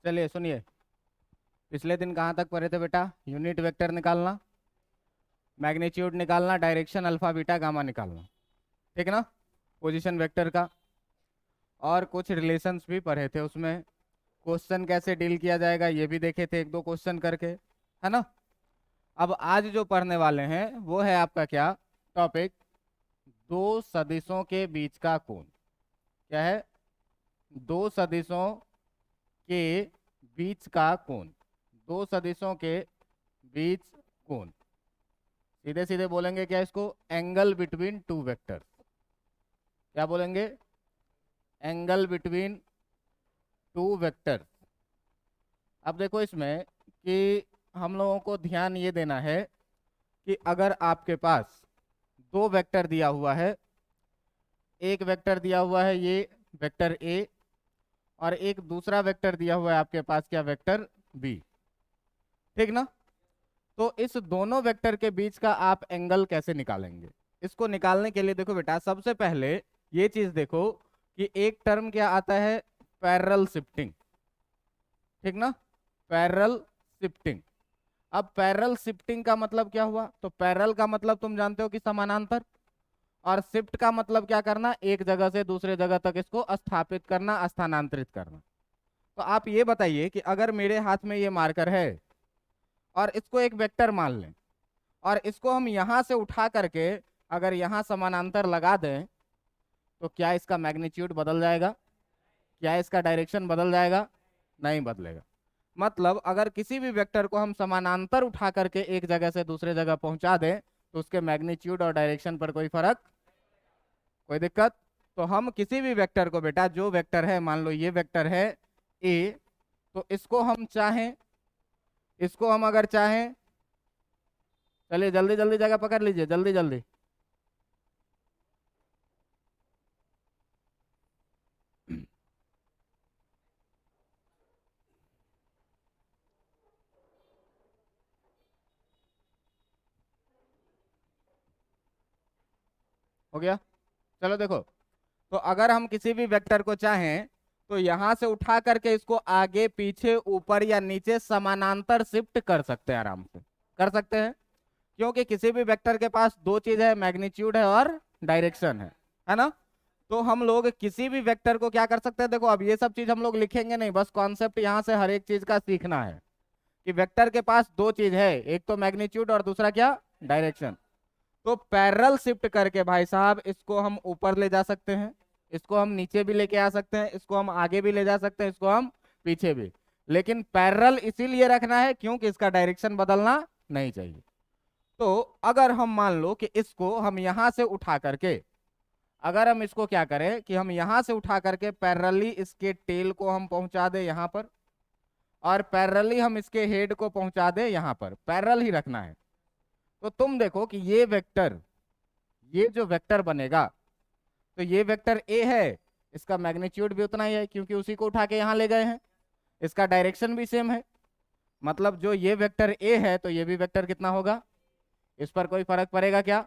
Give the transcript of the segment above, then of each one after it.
चलिए सुनिए, पिछले दिन कहाँ तक पढ़े थे बेटा? यूनिट वेक्टर निकालना, मैग्नीट्यूड निकालना, डायरेक्शन अल्फा बीटा गामा निकालना, ठीक ना? पोजीशन वेक्टर का और कुछ रिलेशंस भी पढ़े थे उसमें। क्वेश्चन कैसे डील किया जाएगा ये भी देखे थे, एक दो क्वेश्चन करके, है ना? अब आज जो पढ़ने वाले हैं वो है आपका क्या टॉपिक? दो सदिशों के बीच का कोण। क्या है? दो सदिशों के बीच का कोण। दो सदिशों के बीच कोण, सीधे सीधे बोलेंगे क्या इसको? Angle between two vectors. क्या बोलेंगे? Angle between two vectors. अब देखो इसमें कि हम लोगों को ध्यान ये देना है कि अगर आपके पास दो वेक्टर दिया हुआ है, एक वेक्टर दिया हुआ है ये वेक्टर ए, और एक दूसरा वेक्टर दिया हुआ है आपके पास क्या? वेक्टर बी, ठीक ना? तो इस दोनों वेक्टर के बीच का आप एंगल कैसे निकालेंगे? इसको निकालने के लिए देखो बेटा, सबसे पहले ये चीज देखो कि एक टर्म क्या आता है? पैरेलल शिफ्टिंग, ठीक ना? Parallel shifting. अब पैरेलल शिफ्टिंग का मतलब क्या हुआ? तो पैरेलल का मतलब तुम जानते हो कि समानांतर, और शिफ्ट का मतलब क्या करना? एक जगह से दूसरे जगह तक इसको स्थापित करना, स्थानांतरित करना। तो आप ये बताइए कि अगर मेरे हाथ में ये मार्कर है और इसको एक वेक्टर मान लें, और इसको हम यहां से उठा करके अगर यहां समानांतर लगा दें, तो क्या इसका मैग्नीट्यूड बदल जाएगा? क्या इसका डायरेक्शन बदल जाएगा? नहीं बदलेगा। मतलब अगर किसी भी वेक्टर को हम समानांतर उठा करके एक जगह से दूसरे जगह पहुंचा दें, तो उसके मैग्नीट्यूड और डायरेक्शन पर कोई फर्क, कोई दिक्कत? तो हम किसी भी वेक्टर को बेटा, जो वेक्टर है, मान लो ये वेक्टर है ए, तो इसको हम चाहें, इसको हम अगर चाहें, चलिए जल्दी जल्दी जगह पकड़ लीजिए, जल्दी जल्दी। हो गया? चलो देखो, तो अगर हम किसी भी वेक्टर को चाहें तो यहां से उठा करके इसको आगे पीछे ऊपर या नीचे समानांतर शिफ्ट कर सकते हैं, आराम से कर सकते हैं। क्योंकि किसी भी वेक्टर के पास दो चीज है, मैग्नीट्यूड है और डायरेक्शन है ना? तो हम लोग किसी भी वेक्टर को क्या कर सकते हैं? देखो अब ये सब चीज हम लोग लिखेंगे नहीं, बस कॉन्सेप्ट यहाँ से हर एक चीज का सीखना है कि वेक्टर के पास दो चीज है, एक तो मैग्नीट्यूड और दूसरा क्या? डायरेक्शन। तो पैरेलल शिफ्ट करके भाई साहब इसको हम ऊपर ले जा सकते हैं, इसको हम नीचे भी लेके आ सकते हैं, इसको हम आगे भी ले जा सकते हैं, इसको हम पीछे भी। लेकिन पैरेलल इसीलिए रखना है क्योंकि इसका डायरेक्शन बदलना नहीं चाहिए। तो अगर हम मान लो कि इसको हम यहां से उठा करके, अगर हम इसको क्या करें कि हम यहां से उठा करके पैरेलली इसके टेल को हम पहुंचा दें यहां पर, और पैरेलली हम इसके हेड को पहुंचा दें यहां पर, पैरेलल ही रखना है। तो तुम देखो कि ये वेक्टर, ये जो वेक्टर बनेगा, तो ये वेक्टर ए है, इसका मैग्नीट्यूड भी उतना ही है क्योंकि उसी को उठा के यहां ले गए हैं, इसका डायरेक्शन भी सेम है। मतलब जो ये वेक्टर ए है तो ये भी वेक्टर कितना होगा? इस पर कोई फर्क पड़ेगा क्या?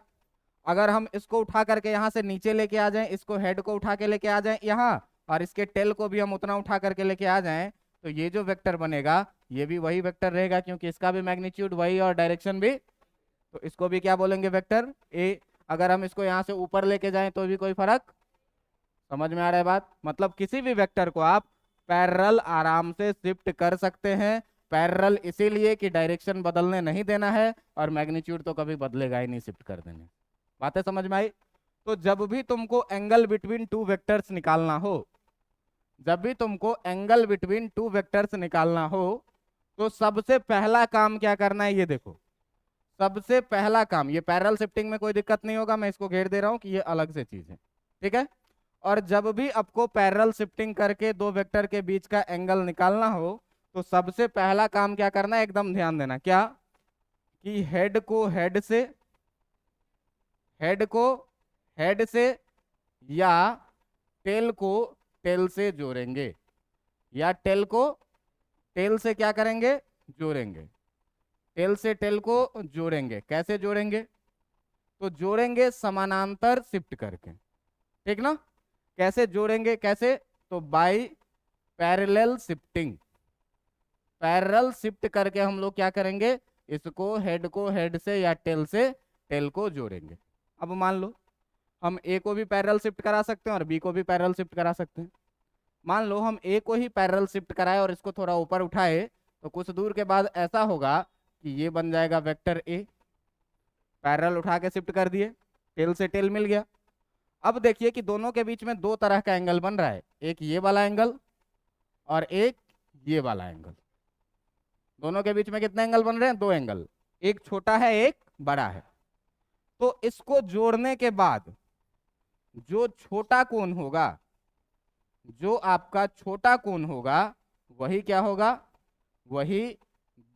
अगर हम इसको उठा करके यहाँ से नीचे लेके आ जाएं, इसको हेड को उठा के लेके आ जाएं यहाँ, और इसके टेल को भी हम उतना उठा करके लेके आ जाएं, तो ये जो वेक्टर बनेगा ये भी वही वेक्टर रहेगा क्योंकि इसका भी मैग्नीट्यूड वही और डायरेक्शन भी। तो इसको भी क्या बोलेंगे? Vector A. अगर हम इसको यहाँ से ऊपर लेके जाएं तो भी कोई फर्क, समझ में आ रहा है बात? मतलब किसी भी वेक्टर को आप पैरेलल आराम से शिफ्ट कर सकते हैं। पैरेलल इसीलिए कि डायरेक्शन बदलने नहीं देना है, और मैग्नीट्यूड तो कभी बदलेगा ही नहीं शिफ्ट कर देने। बातें समझ में आई? तो जब भी तुमको एंगल बिटवीन टू वेक्टर्स निकालना हो, जब भी तुमको एंगल बिटवीन टू वेक्टर्स निकालना हो, तो सबसे पहला काम क्या करना है? ये देखो, सबसे पहला काम, ये पैरेलल शिफ्टिंग में कोई दिक्कत नहीं होगा, मैं इसको घेर दे रहा हूं कि ये अलग से चीज है, ठीक है? और जब भी आपको पैरेलल शिफ्टिंग करके दो वेक्टर के बीच का एंगल निकालना हो, तो सबसे पहला काम क्या करना है? एकदम ध्यान देना, क्या? कि हेड को हेड से, हेड को हेड से, या टेल को टेल से जोड़ेंगे, या टेल को टेल से क्या करेंगे? जोड़ेंगे। टेल से टेल को जोड़ेंगे। कैसे जोड़ेंगे? तो जोड़ेंगे समानांतर शिफ्ट करके, ठीक ना? कैसे जोड़ेंगे? कैसे? तो by parallel shifting. Parallel shift करके हम लोग क्या करेंगे, इसको हेड से या टेल से टेल को जोड़ेंगे। अब मान लो हम ए को भी पैरेलल शिफ्ट करा सकते हैं और बी को भी पैरेलल शिफ्ट करा सकते हैं। मान लो हम ए को ही पैरेलल शिफ्ट कराए और इसको थोड़ा ऊपर उठाए, तो कुछ दूर के बाद ऐसा होगा कि ये बन जाएगा वेक्टर ए। पैरेलल उठा के शिफ्ट कर दिए, टेल से टेल मिल गया। अब देखिए कि दोनों के बीच में दो तरह का एंगल बन रहा है, एक ये वाला एंगल और एक ये वाला एंगल। दोनों के बीच में कितने एंगल बन रहे हैं, दो एंगल, एक छोटा है एक बड़ा है। तो इसको जोड़ने के बाद जो छोटा कोण होगा, जो आपका छोटा कोण होगा, वही क्या होगा, वही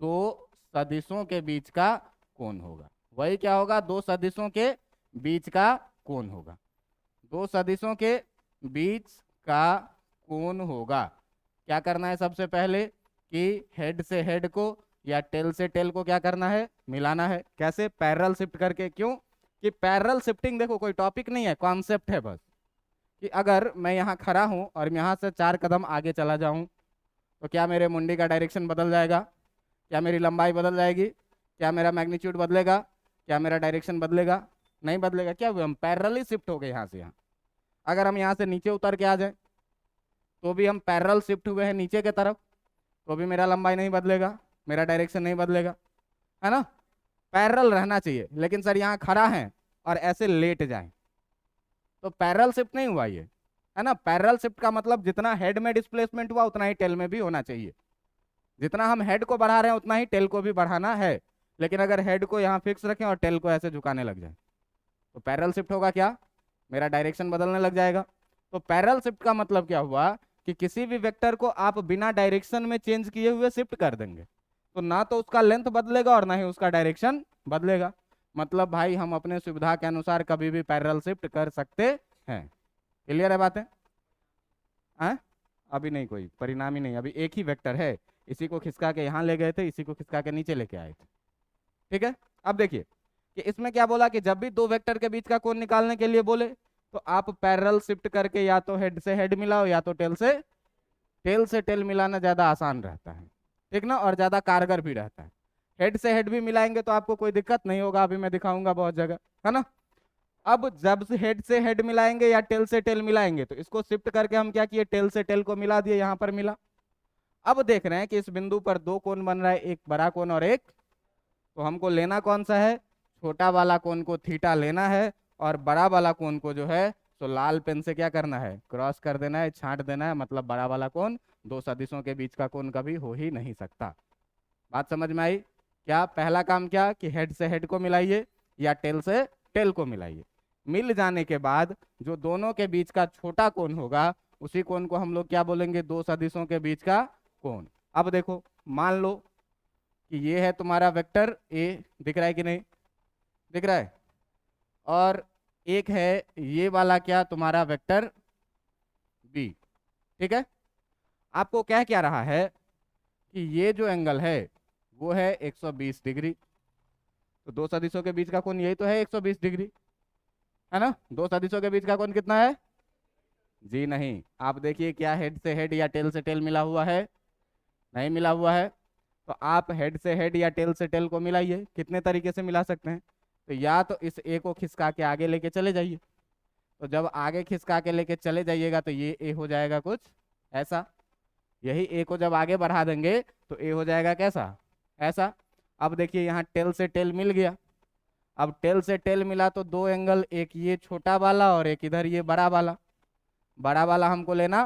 दो सदिशों के बीच का कोण होगा। वही क्या होगा, दो सदिशों के बीच का कोण होगा। दो सदिशों के बीच का कोण होगा। क्या करना है, सबसे पहले कि हेड से हेड को या टेल से टेल को क्या करना है, मिलाना है। कैसे, पैरेलल शिफ्ट करके। क्यों कि पैरेलल शिफ्टिंग देखो कोई टॉपिक नहीं है, कॉन्सेप्ट है बस। कि अगर मैं यहाँ खड़ा हूँ और मैं यहाँ से 4 कदम आगे चला जाऊँ, तो क्या मेरे मुंडी का डायरेक्शन बदल जाएगा, क्या मेरी लंबाई बदल जाएगी, क्या मेरा मैग्नीट्यूड बदलेगा, क्या मेरा डायरेक्शन बदलेगा, नहीं बदलेगा। क्या हुआ, हम पैरेलली शिफ्ट हो गए यहाँ से यहाँ। अगर हम यहाँ से नीचे उतर के आ जाए तो भी हम पैरेलल शिफ्ट हुए हैं नीचे के तरफ, तो भी मेरा लंबाई नहीं बदलेगा, मेरा डायरेक्शन नहीं बदलेगा, है ना। पैरेलल रहना चाहिए। लेकिन सर यहाँ खड़ा है और ऐसे लेट जाए तो पैरेलल शिफ्ट नहीं हुआ ये, है ना। पैरेलल शिफ्ट का मतलब जितना हेड में डिस्प्लेसमेंट हुआ उतना ही टेल में भी होना चाहिए। जितना हम हेड को बढ़ा रहे हैं उतना ही टेल को भी बढ़ाना है। लेकिन अगर हेड को यहाँ फिक्स रखें और टेल को ऐसे झुकाने लग जाए तो पैरेलल शिफ्ट होगा क्या, मेरा डायरेक्शन बदलने लग जाएगा। तो पैरेलल शिफ्ट का मतलब क्या हुआ कि किसी भी वेक्टर को आप बिना डायरेक्शन में चेंज किए हुए शिफ्ट कर देंगे, तो ना तो उसका लेंथ बदलेगा और ना ही उसका डायरेक्शन बदलेगा। मतलब भाई हम अपने सुविधा के अनुसार कभी भी पैरेलल शिफ्ट कर सकते हैं। क्लियर है बातें, हाँ। अभी नहीं, कोई परिणाम ही नहीं, अभी एक ही वेक्टर है। इसी को खिसका के यहाँ ले गए थे, इसी को खिसका के नीचे लेके आए थे। ठीक है। अब देखिए कि इसमें क्या बोला कि जब भी दो वेक्टर के बीच का कोण निकालने के लिए बोले तो आप पैरेलल शिफ्ट करके या तो हेड से हेड मिलाओ या तो टेल से टेल मिलाना ज्यादा आसान रहता है, ठीक ना, और ज्यादा कारगर भी रहता है। हेड से हेड भी मिलाएंगे तो आपको कोई दिक्कत नहीं होगा, अभी मैं दिखाऊंगा बहुत जगह, है ना। अब जब से हेड मिलाएंगे या टेल से टेल मिलाएंगे तो इसको शिफ्ट करके हम क्या किए, टेल से टेल को मिला दिए, यहाँ पर मिला। अब देख रहे हैं कि इस बिंदु पर दो कोण बन रहा है, एक बड़ा कोण और एक, तो हमको लेना कौन सा है, छोटा वाला कोण को थीटा लेना है और बड़ा वाला कोण को जो है तो लाल पेन से क्या करना है, क्रॉस कर देना है, छांट देना है। मतलब बड़ा वाला कोण दो सदिशों के बीच का कोण कभी हो ही नहीं सकता। बात समझ में आई क्या। पहला काम क्या कि हेड से हेड को मिलाइए या टेल से टेल को मिलाइए। मिल जाने के बाद जो दोनों के बीच का छोटा कोण होगा उसी कोण को हम लोग क्या बोलेंगे, दो सदिशों के बीच का कोण। अब देखो मान लो कि ये है तुम्हारा वेक्टर ए, दिख रहा है कि नहीं, दिख रहा है। और एक है ये वाला क्या, तुम्हारा वेक्टर बी। ठीक है। आपको क्या रहा है कि ये जो एंगल है वो है 120 डिग्री। तो दो सदिशों के बीच का कोण यही तो है 120 डिग्री, है ना। दो सदिशों के बीच का कोण कितना है, जी नहीं। आप देखिए क्या हेड से हेड या टेल से टेल मिला हुआ है, नहीं मिला हुआ है। तो आप हेड से हेड या टेल से टेल को मिलाइए। कितने तरीके से मिला सकते हैं, तो या तो इस ए को खिसका के आगे लेके चले जाइए, तो जब आगे खिसका के लेके चले जाइएगा तो ये ए हो जाएगा कुछ ऐसा। यही ए को जब आगे बढ़ा देंगे तो ए हो जाएगा कैसा, ऐसा। अब देखिए यहाँ टेल से टेल मिल गया। अब टेल से टेल मिला तो दो एंगल, एक ये छोटा वाला और एक इधर ये बड़ा वाला। बड़ा वाला हमको लेना,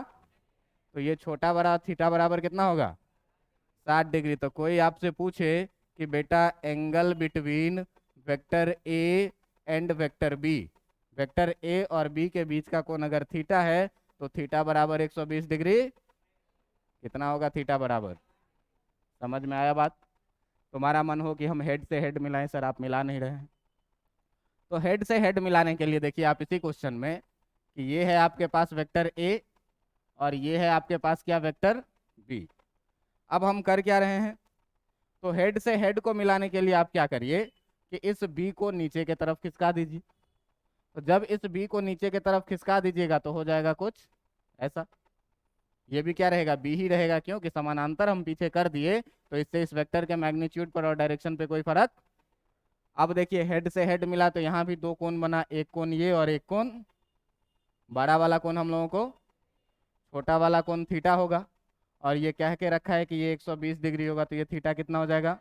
तो ये छोटा बड़ा थीटा बराबर कितना होगा, 60 डिग्री। तो कोई आपसे पूछे कि बेटा angle between vector A and vector B, vector A और बी के बीच का कोण अगर थीटा है तो थीटा बराबर 120 डिग्री कितना होगा, थीटा बराबर। समझ में आया बात। तुम्हारा मन हो कि हम हेड से हेड मिलाएं, सर आप मिला नहीं रहे हैं। तो हेड से हेड मिलाने के लिए देखिए आप इसी क्वेश्चन में कि ये है आपके पास वेक्टर ए और ये है आपके पास क्या, वेक्टर बी। अब हम कर क्या रहे हैं, तो हेड से हेड को मिलाने के लिए आप क्या करिए कि इस बी को नीचे की तरफ खिसका दीजिए। तो जब इस बी को नीचे की तरफ खिसका दीजिएगा तो हो जाएगा कुछ ऐसा। ये भी क्या रहेगा, बी ही रहेगा, क्योंकि समानांतर हम पीछे कर दिए, तो इससे इस वेक्टर के मैग्नीट्यूड पर और डायरेक्शन पे कोई फर्क। अब देखिए हेड से हेड मिला तो यहाँ भी दो कोण बना, एक कोण ये और एक कोण, बड़ा वाला कोण हम लोगों को छोटा वाला कोण थीटा होगा, और ये कह के रखा है कि ये 120 डिग्री होगा, तो ये थीटा कितना हो जाएगा,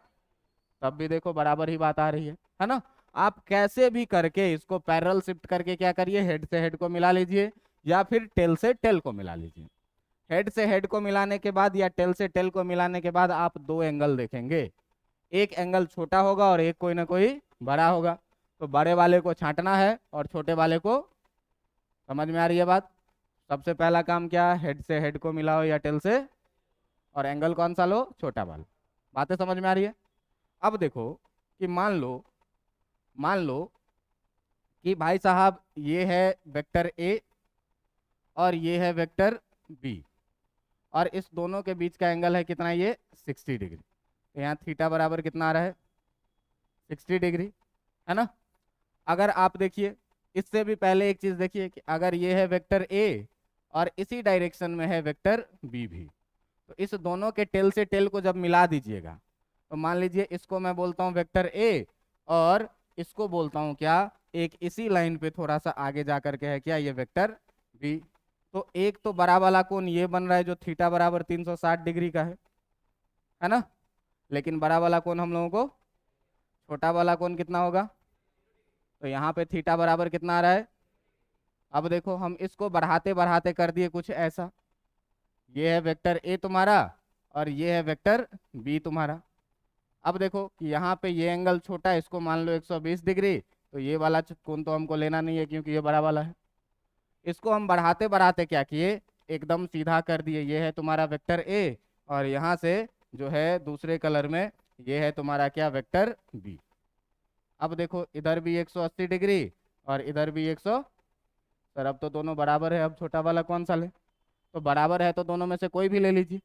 तब भी देखो बराबर ही बात आ रही है ना। आप कैसे भी करके इसको पैरेलल शिफ्ट करके क्या करिए, हेड से हेड को मिला लीजिए, या फिर टेल से टेल को मिला लीजिए। हेड से हेड को मिलाने के बाद या टेल से टेल को मिलाने के बाद आप दो एंगल देखेंगे, एक एंगल छोटा होगा और एक कोई ना कोई बड़ा होगा, तो बड़े वाले को छांटना है और छोटे वाले को, समझ में आ रही है बात। सबसे पहला काम क्या, हेड से हेड को मिलाओ या टेल से, और एंगल कौन सा लो, छोटा वाला। बातें समझ में आ रही है। अब देखो कि मान लो कि भाई साहब ये है वेक्टर ए और ये है वेक्टर बी, और इस दोनों के बीच का एंगल है कितना, ये 60 डिग्री। तो यहाँ थीटा बराबर कितना आ रहा है, 60 डिग्री, है ना। अगर आप देखिए, इससे भी पहले एक चीज देखिए कि अगर ये है वेक्टर ए और इसी डायरेक्शन में है वेक्टर बी भी, तो इस दोनों के टेल से टेल को जब मिला दीजिएगा, तो मान लीजिए इसको मैं बोलता हूँ वेक्टर ए और इसको बोलता हूँ क्या, एक इसी लाइन पे थोड़ा सा आगे जा करके है क्या, ये वेक्टर बी। तो एक तो बड़ा वाला कोण ये बन रहा है जो थीटा बराबर 360 डिग्री का है ना, लेकिन बड़ा वाला कोण हम लोगों को, छोटा वाला कोण कितना होगा, तो यहाँ पे थीटा बराबर कितना आ रहा है। अब देखो हम इसको बढ़ाते बढ़ाते कर दिए कुछ ऐसा, ये है वेक्टर ए तुम्हारा और ये है वेक्टर बी तुम्हारा। अब देखो कि यहाँ पे ये एंगल छोटा है, इसको मान लो 120 डिग्री, तो ये वाला कोण तो हमको लेना नहीं है क्योंकि ये बड़ा वाला है। इसको हम बढ़ाते बढ़ाते क्या किए, एकदम सीधा कर दिए, ये है तुम्हारा वेक्टर ए और यहाँ से जो है दूसरे कलर में ये है तुम्हारा क्या, वेक्टर बी। अब देखो इधर भी 180 डिग्री और इधर भी 100, सर अब तो दोनों बराबर है, अब छोटा वाला कौन सा ले, तो बराबर है तो दोनों में से कोई भी ले लीजिए,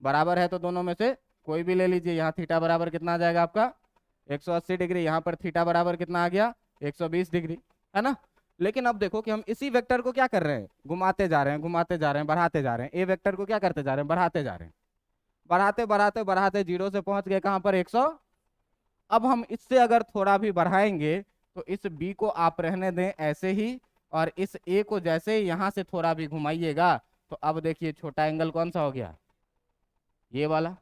बराबर है तो दोनों में से कोई भी ले लीजिए। यहाँ थीटा बराबर कितना आ जाएगा आपका 180 डिग्री, यहाँ पर थीटा बराबर कितना आ गया 120 डिग्री, है ना। लेकिन अब देखो कि हम इसी वेक्टर को क्या कर रहे हैं, घुमाते जा रहे हैं, घुमाते जा रहे हैं, बढ़ाते जा रहे हैं, ए वेक्टर को क्या करते जा रहे हैं, बढ़ाते जा रहे हैं, बढ़ाते बढ़ाते बढ़ाते जीरो से पहुंच गए कहाँ पर 100। अब हम इससे अगर थोड़ा भी बढ़ाएंगे तो इस बी को आप रहने दें ऐसे ही, और इस ए को जैसे ही यहाँ से थोड़ा भी घुमाइएगा, तो अब देखिए छोटा एंगल कौन सा हो गया, ये वाला,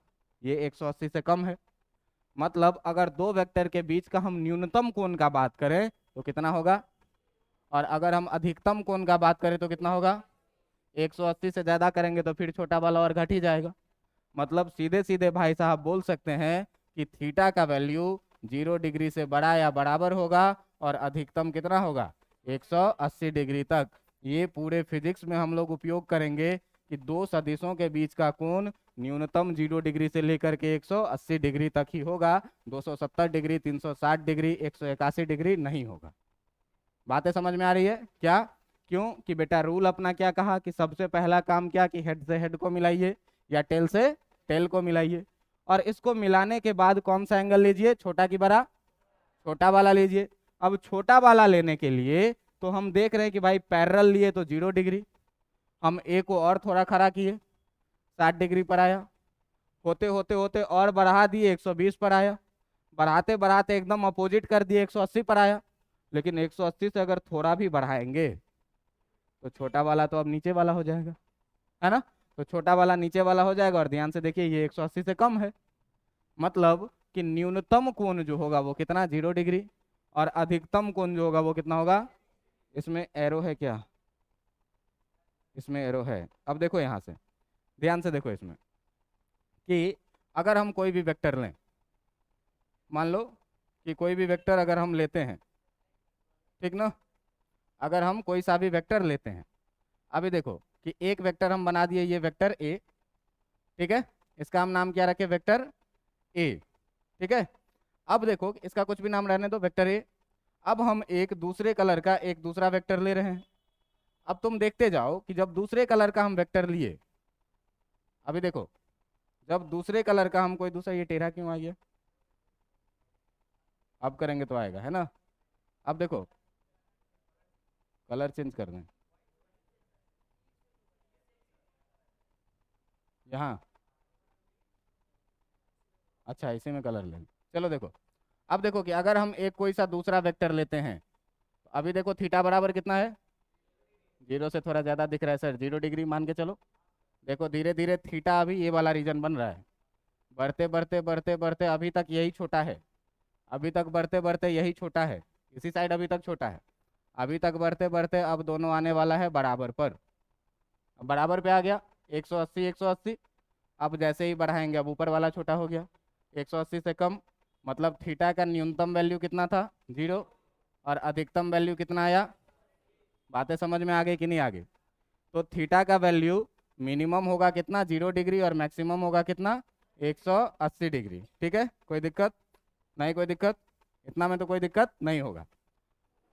ये 180 से कम है। मतलब अगर दो वेक्टर के बीच का हम न्यूनतम कोण का बात करें तो कितना होगा, और अगर हम अधिकतम कोण का बात करें तो कितना होगा, 180 से ज्यादा करेंगे तो फिर छोटा वाला और घट ही जाएगा। मतलब सीधे सीधे भाई साहब बोल सकते हैं कि थीटा का वैल्यू 0 डिग्री से बड़ा या बराबर होगा और अधिकतम कितना होगा 180 डिग्री तक। ये पूरे फिजिक्स में हम लोग उपयोग करेंगे कि दो सदिशों के बीच का कोण न्यूनतम 0 डिग्री से लेकर के 180 डिग्री तक ही होगा, 270 डिग्री, 360 डिग्री, 181 डिग्री नहीं होगा। बातें समझ में आ रही है क्या। क्यों कि बेटा रूल अपना क्या कहा कि सबसे पहला काम क्या कि हेड से हेड को मिलाइए या टेल से टेल को मिलाइए, और इसको मिलाने के बाद कौन सा एंगल लीजिए, छोटा की बड़ा, छोटा वाला लीजिए। अब छोटा वाला लेने के लिए तो हम देख रहे हैं कि भाई पैरेलल लिए तो 0 डिग्री, हम ए को और थोड़ा खड़ा किए 60 डिग्री पर आया, होते होते होते और बढ़ा दिए 120 पर आया, बढ़ाते बढ़ाते एकदम अपोजिट कर दिए 180 पर आया। लेकिन 180 से अगर थोड़ा भी बढ़ाएंगे तो छोटा वाला तो अब नीचे वाला हो जाएगा, है ना। तो छोटा वाला नीचे वाला हो जाएगा, और ध्यान से देखिए ये 180 से कम है, मतलब कि न्यूनतम कोण जो होगा वो कितना 0 डिग्री, और अधिकतम कोण जो होगा वो कितना होगा, इसमें एरो है क्या, इसमें एरो है। अब देखो यहाँ से ध्यान से देखो इसमें कि अगर हम कोई भी वेक्टर लें, मान लो कि कोई भी वेक्टर अगर हम लेते हैं, ठीक ना, अगर हम कोई सा भी वेक्टर लेते हैं, अभी देखो कि एक वेक्टर हम बना दिए ये वेक्टर ए, ठीक है, इसका हम नाम क्या रखे, वेक्टर ए, ठीक है। अब देखो इसका कुछ भी नाम रहने दो, वेक्टर ए। अब हम एक दूसरे कलर का एक दूसरा वेक्टर ले रहे हैं। अब तुम देखते जाओ कि जब दूसरे कलर का हम वेक्टर लिए, अभी देखो जब दूसरे कलर का हम कोई दूसरा, ये टेढ़ा क्यों आ गया, अब करेंगे तो आएगा, है ना। अब देखो कलर चेंज कर दें, यहाँ, अच्छा इसी में कलर लेंगे। चलो देखो, अब देखो कि अगर हम एक कोई सा दूसरा वेक्टर लेते हैं, तो अभी देखो थीटा बराबर कितना है, 0 से थोड़ा ज़्यादा दिख रहा है सर, 0 डिग्री मान के चलो। देखो धीरे धीरे थीटा अभी ये वाला रीजन बन रहा है, बढ़ते बढ़ते बढ़ते बढ़ते अभी तक यही छोटा है, अभी तक बढ़ते बढ़ते यही छोटा है, इसी साइड अभी तक छोटा है, अभी तक बढ़ते बढ़ते अब दोनों आने वाला है बराबर पर। अब बराबर पे आ गया, 180 180। अब जैसे ही बढ़ाएंगे अब ऊपर वाला छोटा हो गया, 180 से कम, मतलब थीटा का न्यूनतम वैल्यू कितना था, 0, और अधिकतम वैल्यू कितना आया। बातें समझ में आ गई कि नहीं आ गई। तो थीटा का वैल्यू मिनिमम होगा कितना, 0 डिग्री, और मैक्सिमम होगा कितना, 180 डिग्री। ठीक है, कोई दिक्कत नहीं, कोई दिक्कत, इतना में तो कोई दिक्कत नहीं होगा।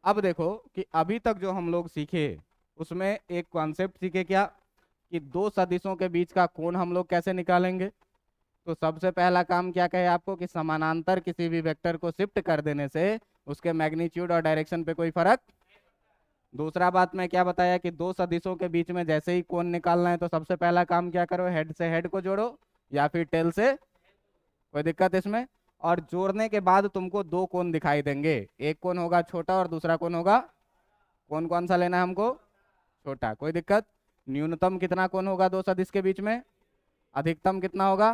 अब देखो कि अभी तक जो हम लोग सीखे उसमें एक कॉन्सेप्ट सीखे क्या, कि दो सदिशों के बीच का कोण हम लोग कैसे निकालेंगे। तो सबसे पहला काम क्या कहे आपको, कि समानांतर किसी भी वेक्टर को शिफ्ट कर देने से उसके मैग्नीट्यूड और डायरेक्शन पे कोई फर्क। दूसरा बात मैं क्या बताया, कि दो सदिशों के बीच में जैसे ही कोण निकालना है तो सबसे पहला काम क्या करो, हेड से हेड को जोड़ो या फिर टेल से, कोई दिक्कत इसमें। और जोड़ने के बाद तुमको दो कोण दिखाई देंगे, एक कोण होगा छोटा और दूसरा कोण होगा, कौन कौन सा लेना है हमको, छोटा, कोई दिक्कत। न्यूनतम कितना कोण होगा दो सदिश के बीच में, अधिकतम कितना होगा,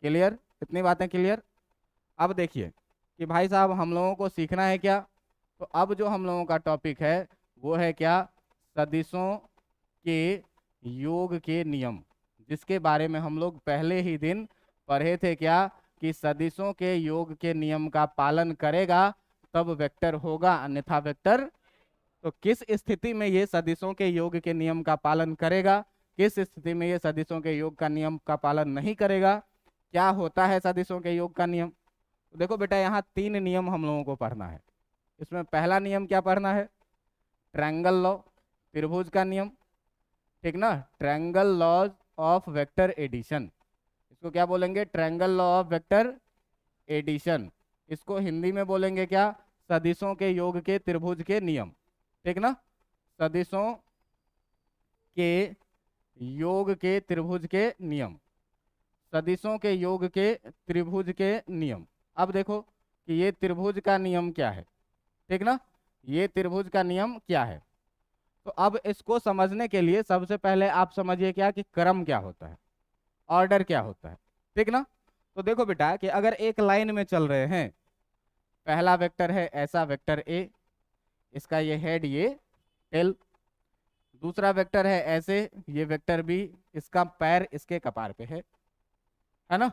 क्लियर, इतनी बातें क्लियर। अब देखिए कि भाई साहब हम लोगों को सीखना है क्या, तो अब जो हम लोगों का टॉपिक है वो है क्या, सदिशों के योग के नियम, जिसके बारे में हम लोग पहले ही दिन पढ़े थे क्या, कि सदिशों के योग के नियम का पालन करेगा तब वेक्टर होगा, अन्यथा वेक्टर। तो किस स्थिति में ये सदिशों के योग के नियम का पालन करेगा, किस स्थिति में ये सदिशों के योग का नियम का पालन नहीं करेगा, क्या होता है सदिशों के योग का नियम। तो देखो बेटा यहाँ 3 नियम हम लोगों को पढ़ना है। इसमें पहला नियम क्या पढ़ना है, ट्रायंगल लॉ, त्रिभुज का नियम, ठीक ना, triangle laws of vector addition, इसको क्या बोलेंगे, triangle law of vector addition. इसको हिंदी में बोलेंगे क्या, सदिशों के योग के त्रिभुज के नियम, ठीक ना, सदिशों के योग के त्रिभुज के नियम, सदिशों के योग के त्रिभुज के नियम। अब देखो कि ये त्रिभुज का नियम क्या है, ठीक ना, ये त्रिभुज का नियम क्या है। तो अब इसको समझने के लिए सबसे पहले आप समझिए क्या, कि क्रम क्या होता है, ऑर्डर क्या होता है, ठीक ना। तो देखो बेटा कि अगर एक लाइन में चल रहे हैं, पहला वेक्टर है ऐसा वेक्टर ए, इसका ये हेड ये टेल, दूसरा वेक्टर है ऐसे ये वेक्टर बी, इसका पैर इसके कपार पे है ना,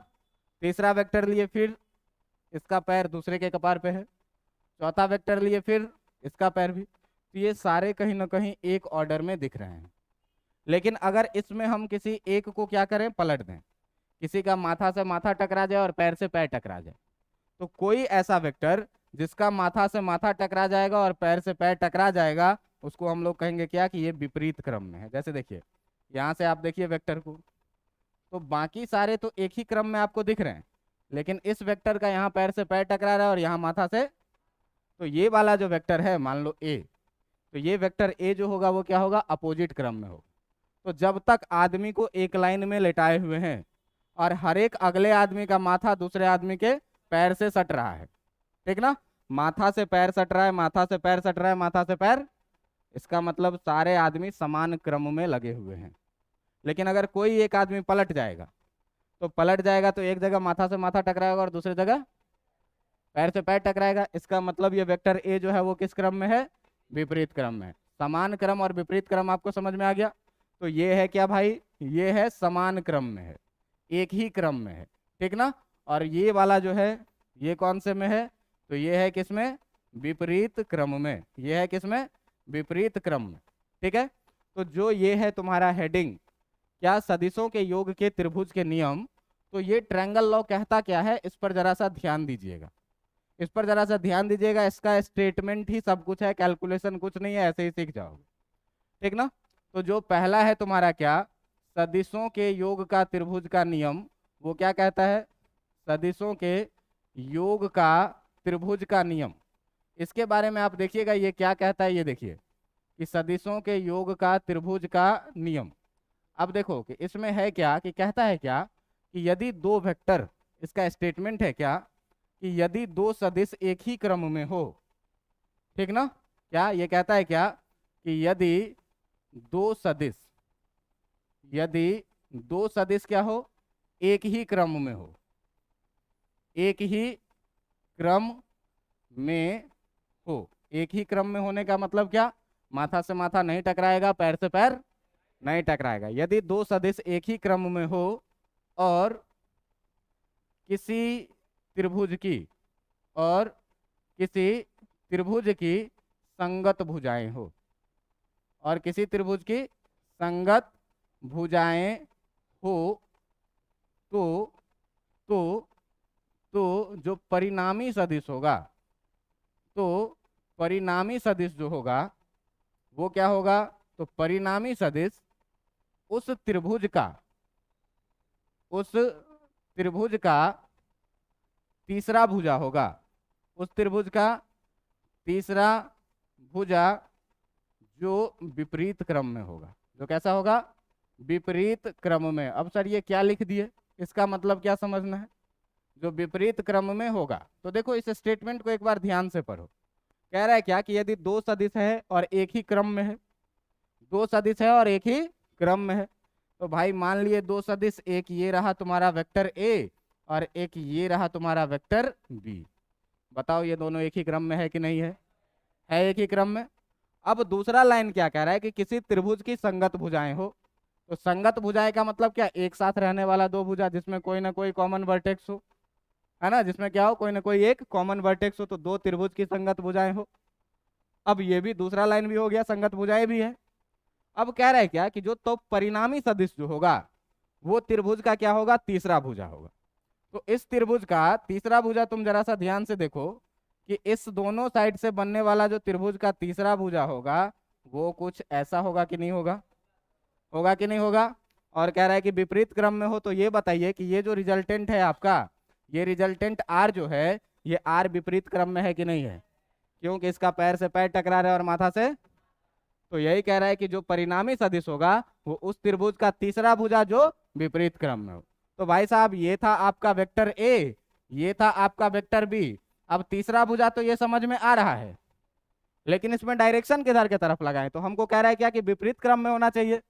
तीसरा वेक्टर लिए फिर इसका पैर दूसरे के कपार पे है, चौथा वेक्टर लिए फिर इसका पैर भी। तो ये सारे कहीं ना कहीं एक ऑर्डर में दिख रहे हैं। लेकिन अगर इसमें हम किसी एक को क्या करें, पलट दें, किसी का माथा से माथा टकरा जाए और पैर से पैर टकरा जाए, तो कोई ऐसा वेक्टर जिसका माथा से माथा टकरा जाएगा और पैर से पैर टकरा जाएगा, उसको हम लोग कहेंगे क्या, कि ये विपरीत क्रम में है। जैसे देखिए यहाँ से आप देखिए वेक्टर को, तो बाकी सारे तो एक ही क्रम में आपको दिख रहे हैं, लेकिन इस वेक्टर का यहाँ पैर से पैर टकरा रहा है और यहाँ माथा से, तो ये वाला जो वेक्टर है मान लो ए, तो ये वेक्टर ए जो होगा वो क्या होगा, अपोजिट क्रम में होगा। तो जब तक आदमी को एक लाइन में लेटाए हुए हैं और हर एक अगले आदमी का माथा दूसरे आदमी के पैर से सट रहा है, ठीक ना, माथा से पैर सट रहा है, माथा से पैर सट रहा है, माथा से पैर, इसका मतलब सारे आदमी समान क्रम में लगे हुए हैं। लेकिन अगर कोई एक आदमी पलट जाएगा, तो पलट जाएगा तो एक जगह माथा से माथा टकराएगा और दूसरी जगह पैर से पैर टकराएगा, इसका मतलब ये वेक्टर ए जो है वो किस क्रम में है, विपरीत क्रम में है। समान क्रम और विपरीत क्रम आपको समझ में आ गया। तो ये है क्या भाई, ये है समान क्रम में है, एक ही क्रम में है, ठीक ना। और ये वाला जो है ये कौन से में है, तो ये है किसमें, विपरीत क्रम में, ये है किसमें, विपरीत क्रम में, ठीक है। तो जो ये है तुम्हारा हेडिंग, क्या सदिशों के योग के त्रिभुज के नियम, तो ये ट्रायंगल लॉ कहता क्या है, इस पर जरा सा ध्यान दीजिएगा, इस पर जरा सा ध्यान दीजिएगा। इसका स्टेटमेंट ही सब कुछ है, कैलकुलेशन कुछ नहीं है, ऐसे ही सीख जाओगे, ठीक ना। तो जो पहला है तुम्हारा क्या, सदिशों के योग का त्रिभुज का नियम, वो क्या कहता है, सदिशों के योग का त्रिभुज का नियम। इसके बारे में आप देखिएगा ये क्या कहता है, ये देखिए कि सदिशों के योग का त्रिभुज का नियम। अब देखो कि इसमें है क्या, कि कहता है क्या कि यदि दो वेक्टर, इसका स्टेटमेंट है क्या कि यदि दो सदिश एक ही क्रम में हो, ठीक ना, क्या ये कहता है क्या कि दो सदिश यदि दो सदिश क्या हो, एक ही क्रम में हो, एक ही क्रम में हो। एक ही क्रम में होने का मतलब क्या, माथा से माथा नहीं टकराएगा, पैर से पैर नहीं टकराएगा। यदि दो सदिश एक ही क्रम में हो और किसी त्रिभुज की और किसी त्रिभुज की संगत भुजाएं हो, और किसी त्रिभुज की संगत भुजाएं हो, तो तो तो जो परिणामी सदिश होगा, तो परिणामी सदिश जो होगा वो क्या होगा, तो परिणामी सदिश उस त्रिभुज का उस त्रिभुज का तीसरा भुजा होगा, उस त्रिभुज का तीसरा भुजा जो विपरीत क्रम में होगा। जो कैसा होगा, विपरीत क्रम में। अब सर ये क्या लिख दिए, इसका मतलब क्या समझना है, जो विपरीत क्रम में होगा। तो देखो इस स्टेटमेंट को एक बार ध्यान से पढ़ो। कह रहा है क्या कि यदि दो सदिश है और एक ही क्रम में है, दो सदिश है और एक ही क्रम में है, तो भाई मान लिए दो सदिश, एक ये रहा तुम्हारा वेक्टर ए और एक ये रहा तुम्हारा वेक्टर बी। बताओ ये दोनों एक ही क्रम में है कि नहीं है, एक ही क्रम में। अब दूसरा लाइन क्या कह रहा है कि किसी त्रिभुज की संगत भुजाएं हो। तो संगत भुजाएं का मतलब क्या, एक साथ रहने वाला दो भुजा जिसमें कोई ना कोई कॉमन वर्टेक्स हो, है ना, जिसमें क्या हो, कोई ना कोई एक कॉमन वर्टेक्स हो, तो दो त्रिभुज की संगत भुजाएं हो। अब ये भी दूसरा लाइन भी हो गया, संगत भुजाएं भी है। अब कह रहा है क्या कि जो तो परिणामी सदिश जो होगा वो त्रिभुज का क्या होगा, तीसरा भुजा होगा। तो इस त्रिभुज का तीसरा भुजा तुम जरा सा ध्यान से देखो कि इस दोनों साइड से बनने वाला जो त्रिभुज का तीसरा भुजा होगा वो कुछ ऐसा होगा कि नहीं होगा, होगा कि नहीं होगा। और कह रहा है कि विपरीत क्रम में हो, तो ये बताइए कि ये जो रिजल्टेंट है आपका, ये रिजल्टेंट आर जो है, ये आर विपरीत क्रम में है कि नहीं है, क्योंकि इसका पैर से पैर टकरा रहा है और माथा से। तो यही कह रहा है कि जो परिणामी सदिश होगा वो उस त्रिभुज का तीसरा भुजा जो विपरीत क्रम में हो। तो भाई साहब ये था आपका वेक्टर ए, ये था आपका वेक्टर बी। अब तीसरा भुजा तो ये समझ में आ रहा है, लेकिन इसमें डायरेक्शन किधर के तरफ लगाएं, तो हमको कह रहा है क्या कि विपरीत क्रम में होना चाहिए।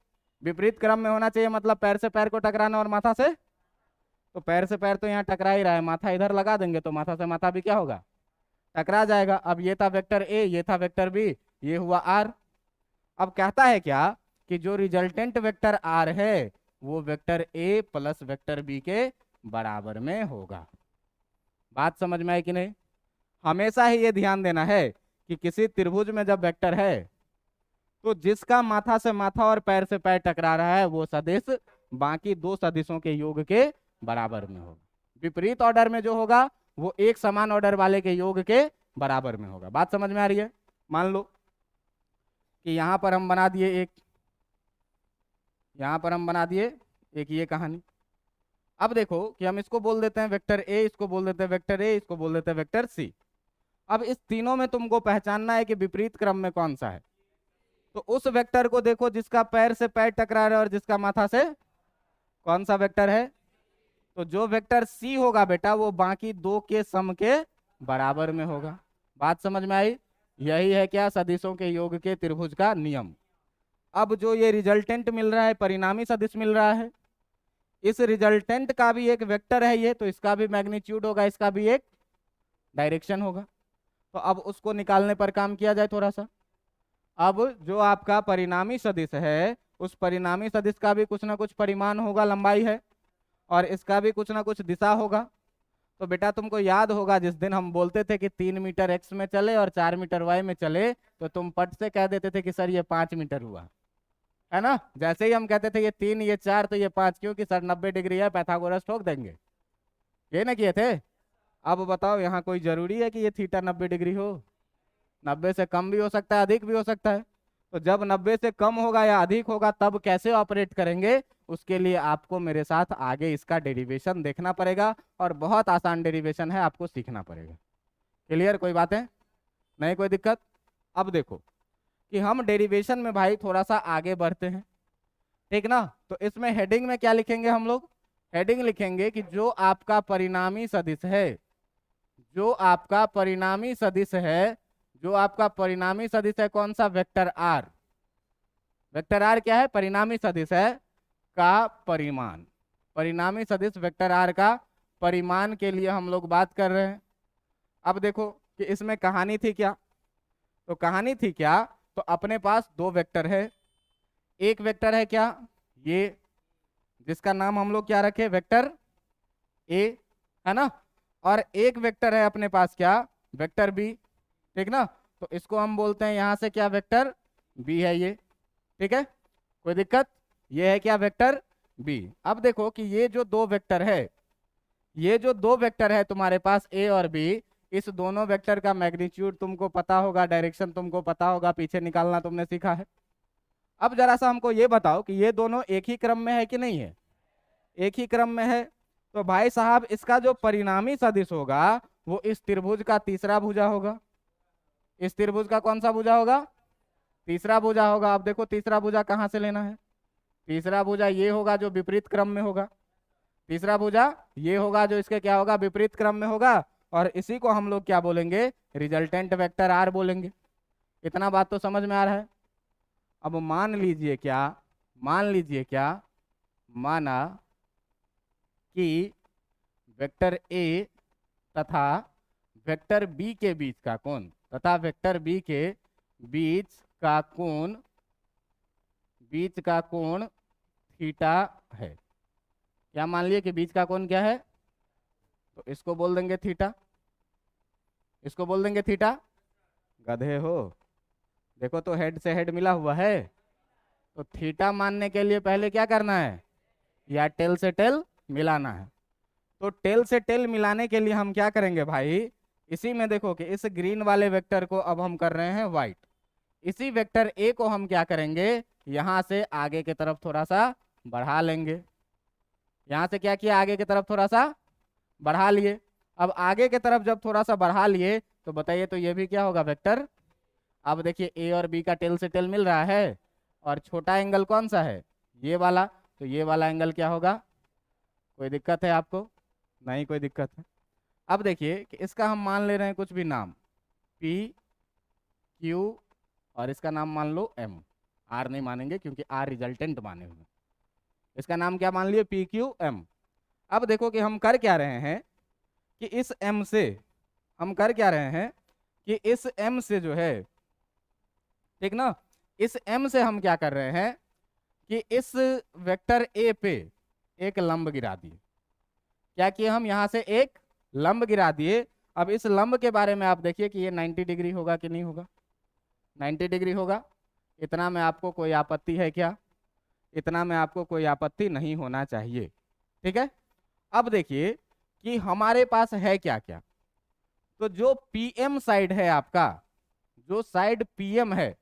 विपरीत क्रम में होना चाहिए मतलब पैर से पैर को टकराना और माथा से, तो पैर से पैर तो यहाँ टकरा ही रहा है, माथा इधर लगा देंगे तो माथा से माथा भी क्या होगा, टकरा जाएगा। अब ये था वेक्टर ए, ये था वेक्टर बी, ये हुआ आर। अब कहता है क्या कि जो रिजल्टेंट वेक्टर आर है वो vector A plus vector B के बराबर में होगा। बात समझ में आई कि नहीं। हमेशा ही ये ध्यान देना है कि किसी त्रिभुज में जब वेक्टर है तो जिसका माथा से माथा और पैर से पैर टकरा रहा है वो सदिश बाकी दो सदिशों के योग के बराबर में होगा। विपरीत ऑर्डर में जो होगा वो एक समान ऑर्डर वाले के योग के बराबर में होगा। बात समझ में आ रही है। मान लो कि यहां पर हम बना दिए एक, यहां पर हम बना दिए एक ये कहानी। अब देखो कि हम इसको बोल देते हैं वेक्टर ए, इसको बोल देते हैं वेक्टर ए, इसको बोल देते हैं वेक्टर सी। अब इस तीनों में तुमको पहचानना है कि विपरीत क्रम में कौन सा है। तो उस वेक्टर को देखो जिसका पैर से पैर टकरा रहा है और जिसका माथा से, कौन सा वेक्टर है, तो जो वेक्टर सी होगा बेटा वो बाकी दो के सम के बराबर में होगा। बात समझ में आई। यही है क्या, सदिशों के योग के त्रिभुज का नियम। अब जो ये रिजल्टेंट मिल रहा है, परिणामी सदिश मिल रहा है, इस रिजल्टेंट का भी एक वेक्टर है ये, तो इसका भी मैग्नीट्यूड होगा, इसका भी एक डायरेक्शन होगा। तो अब उसको निकालने पर काम किया जाए थोड़ा सा। अब जो आपका परिणामी सदिश है उस परिणामी सदिश का भी कुछ ना कुछ परिमाण होगा, लंबाई है, और इसका भी कुछ ना कुछ दिशा होगा। तो बेटा तुमको याद होगा जिस दिन हम बोलते थे कि 3 मीटर एक्स में चले और 4 मीटर वाई में चले, तो तुम पट से कह देते थे कि सर ये 5 मीटर हुआ, है ना। जैसे ही हम कहते थे ये 3 ये 4 तो ये 5, क्योंकि सर 90 डिग्री है, पैथागोरस ठोक देंगे, ये ना किए थे। अब बताओ यहाँ कोई जरूरी है कि ये थीटा 90 डिग्री हो, 90 से कम भी हो सकता है, अधिक भी हो सकता है। तो जब 90 से कम होगा या अधिक होगा तब कैसे ऑपरेट करेंगे, उसके लिए आपको मेरे साथ आगे इसका डेरिवेशन देखना पड़ेगा, और बहुत आसान डेरिवेशन है, आपको सीखना पड़ेगा। क्लियर, कोई बात है नहीं, कोई दिक्कत। अब देखो कि हम डेरिवेशन में भाई थोड़ा सा आगे बढ़ते हैं। ठीक ना। तो इसमें हेडिंग में क्या लिखेंगे हम लोग? हेडिंग लिखेंगे कि जो आपका परिणामी सदिश है, जो आपका परिणामी सदिश है, जो आपका परिणामी सदिश है कौन सा? Vector are. वेक्टर आर क्या है? परिणामी सदिश है का परिमाण। परिणामी सदिश वेक्टर आर का परिमाण के लिए हम लोग बात कर रहे हैं। अब देखो कि इसमें कहानी थी क्या। तो कहानी थी क्या, तो अपने पास दो वेक्टर है। एक वेक्टर है क्या, ये, जिसका नाम हम लोग क्या रखे? वेक्टर ए, है ना। और एक वेक्टर है अपने पास क्या? Vector B. ठीक ना। तो इसको हम बोलते हैं यहां से क्या? वेक्टर बी है ये। ठीक है, कोई दिक्कत? ये है क्या? Vector B. अब देखो कि ये जो दो वेक्टर है, ये जो दो वेक्टर है तुम्हारे पास ए और बी, इस दोनों वेक्टर का मैग्नीट्यूड तुमको पता होगा, डायरेक्शन तुमको पता होगा, पीछे निकालना तुमने सीखा है। अब जरा सा हमको ये बताओ कि ये दोनों एक ही क्रम में है कि नहीं है? एक ही क्रम में है। तो भाई साहब इसका जो परिणामी सदिश होगा वो इस त्रिभुज का तीसरा भुजा होगा। इस त्रिभुज का कौन सा भुजा होगा? तीसरा भुजा होगा। अब देखो तीसरा भुजा कहाँ से लेना है? तीसरा भुजा ये होगा जो विपरीत क्रम में होगा। तीसरा भुजा ये होगा जो इसके क्या होगा? विपरीत क्रम में होगा। और इसी को हम लोग क्या बोलेंगे? रिजल्टेंट वेक्टर आर बोलेंगे। इतना बात तो समझ में आ रहा है। अब मान लीजिए क्या, मान लीजिए क्या, माना कि वेक्टर ए तथा वेक्टर बी के बीच का कोण, तथा वेक्टर बी के बीच का कोण, बीच का कोण थीटा है। क्या मान लिए कि बीच का कोण क्या है? तो इसको बोल देंगे थीटा। इसको बोल देंगे थीटा। गधे हो, देखो तो हेड से हेड मिला हुआ है। तो थीटा मानने के लिए पहले क्या करना है? या टेल से टेल मिलाना है। तो टेल से टेल मिलाने के लिए हम क्या करेंगे भाई? इसी में देखो कि इस ग्रीन वाले वेक्टर को अब हम कर रहे हैं व्हाइट। इसी वेक्टर ए को हम क्या करेंगे? यहां से आगे की तरफ थोड़ा सा बढ़ा लेंगे। यहां से क्या किया? आगे की तरफ थोड़ा सा बढ़ा लिए। अब आगे की तरफ जब थोड़ा सा बढ़ा लिए तो बताइए तो ये भी क्या होगा? वेक्टर। अब देखिए ए और बी का टेल से टेल मिल रहा है, और छोटा एंगल कौन सा है? ये वाला। तो ये वाला एंगल क्या होगा? कोई दिक्कत है आपको? नहीं कोई दिक्कत है। अब देखिए कि इसका हम मान ले रहे हैं कुछ भी नाम, पी क्यू, और इसका नाम मान लो एम। आर नहीं मानेंगे क्योंकि आर रिजल्टेंट माने हुए। इसका नाम क्या मान लिए? P Q M. अब देखो कि हम कर क्या रहे हैं कि इस एम से, हम कर क्या रहे हैं कि इस एम से जो है, ठीक ना, इस एम से हम क्या कर रहे हैं कि इस वेक्टर ए पे एक लंब गिरा दिए। क्या किए हम? यहां से एक लंब गिरा दिए। अब इस लंब के बारे में आप देखिए कि ये 90 डिग्री होगा कि नहीं होगा? 90 डिग्री होगा। इतना में आपको कोई आपत्ति है क्या? इतना में आपको कोई आपत्ति नहीं होना चाहिए। ठीक है। अब देखिए कि हमारे पास है क्या क्या। तो जो पीएम साइड है आपका, जो साइड पीएम है,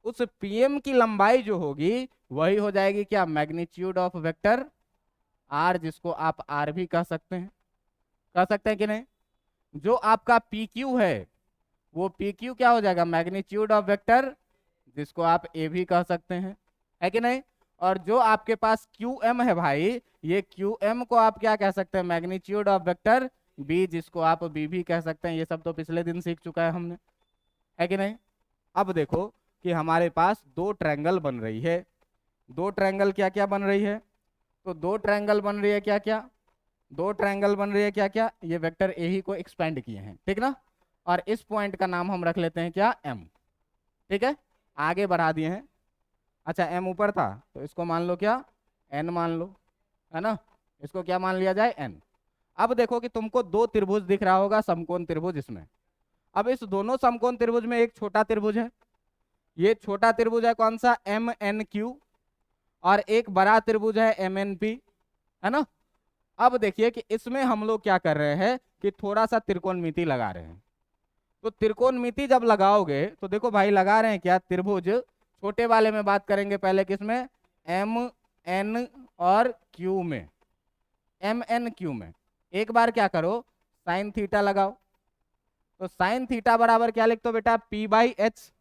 उस पीएम की लंबाई जो होगी वही हो जाएगी क्या? मैग्नीट्यूड ऑफ वेक्टर आर, जिसको आप आर भी कह सकते हैं। कह सकते हैं कि नहीं? जो आपका पी क्यू है वो पी क्यू क्या हो जाएगा? मैग्नीट्यूड ऑफ वेक्टर, जिसको आप ए भी कह सकते हैं, है कि नहीं? और जो आपके पास क्यू एम है भाई, ये क्यू एम को आप क्या कह सकते हैं? मैग्नीट्यूड ऑफ वेक्टर बी, जिसको आप बी भी कह सकते हैं। ये सब तो पिछले दिन सीख चुका है हमने, है कि नहीं? अब देखो कि हमारे पास दो ट्रायंगल बन रही है। दो ट्रायंगल क्या क्या बन रही है? तो दो ट्रायंगल बन रही है क्या क्या? दो ट्रायंगल बन रही है क्या क्या? ये वेक्टर ए ही को एक्सपेंड किए हैं, ठीक ना। और इस पॉइंट का नाम हम रख लेते हैं क्या? एम। ठीक है, आगे बढ़ा दिए हैं। अच्छा एम ऊपर था तो इसको मान लो क्या? एन मान लो, है ना। इसको क्या मान लिया जाए? एन। अब देखो कि तुमको दो त्रिभुज दिख रहा होगा, समकोण त्रिभुज इसमें। अब इस दोनों समकोण त्रिभुज में एक छोटा त्रिभुज है। ये छोटा त्रिभुज है कौन सा? M N Q. और एक बड़ा त्रिभुज है एम एन पी, है ना। अब देखिए कि इसमें हम लोग क्या कर रहे हैं कि थोड़ा सा त्रिकोणमिति लगा रहे हैं। तो त्रिकोणमिति जब लगाओगे तो देखो भाई लगा रहे हैं क्या? त्रिभुज छोटे वाले में बात करेंगे पहले, किसमें? एम एन और क्यू में। एम एन क्यू में एक बार क्या करो? साइन थीटा लगाओ। तो साइन थीटा बराबर क्या लिख दो बेटा? P by H.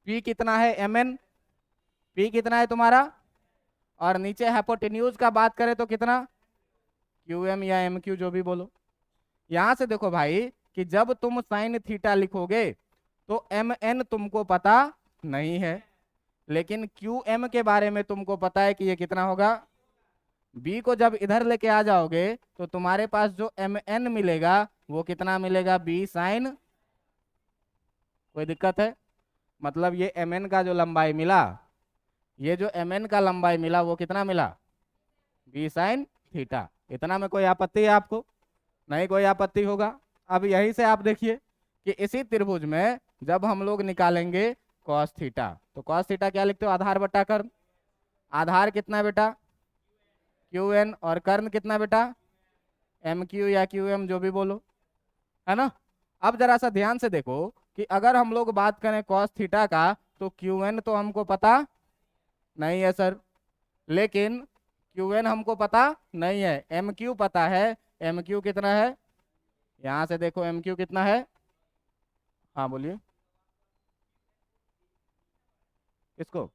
पी कितना है? M N. पी कितना है तुम्हारा? और नीचे हाइपोटेन्यूज का बात करें तो कितना, क्यू एम या एम क्यू जो भी बोलो। यहां से देखो भाई कि जब तुम साइन थीटा लिखोगे तो एम एन तुमको पता नहीं है, लेकिन क्यू एम के बारे में तुमको पता है कि ये कितना होगा। बी को जब इधर लेके आ जाओगे तो तुम्हारे पास जो एम एन मिलेगा वो कितना मिलेगा, बी साइन। कोई दिक्कत है? मतलब ये एम एन का जो लंबाई मिला, ये जो एम एन का लंबाई मिला वो कितना मिला, बी साइन थीटा। इतना में कोई आपत्ति है आपको? नहीं कोई आपत्ति होगा। अब यहीं से आप देखिए कि इसी त्रिभुज में जब हम लोग निकालेंगे कॉस थीटा, तो कॉस थीटा क्या लिखते हो, आधार बटा कर्ण। आधार कितना है बेटा, क्यू एन, और कर्ण कितना बेटा, एम क्यू या क्यू एम जो भी बोलो, है ना। अब जरा सा ध्यान से देखो कि अगर हम लोग बात करें कॉस थीटा का तो क्यू एन तो हमको पता नहीं है सर, लेकिन क्यू एन हमको पता नहीं है, एम क्यू पता है। एम क्यू कितना है, यहां से देखो एम क्यू कितना है, हाँ बोलिए। किसको,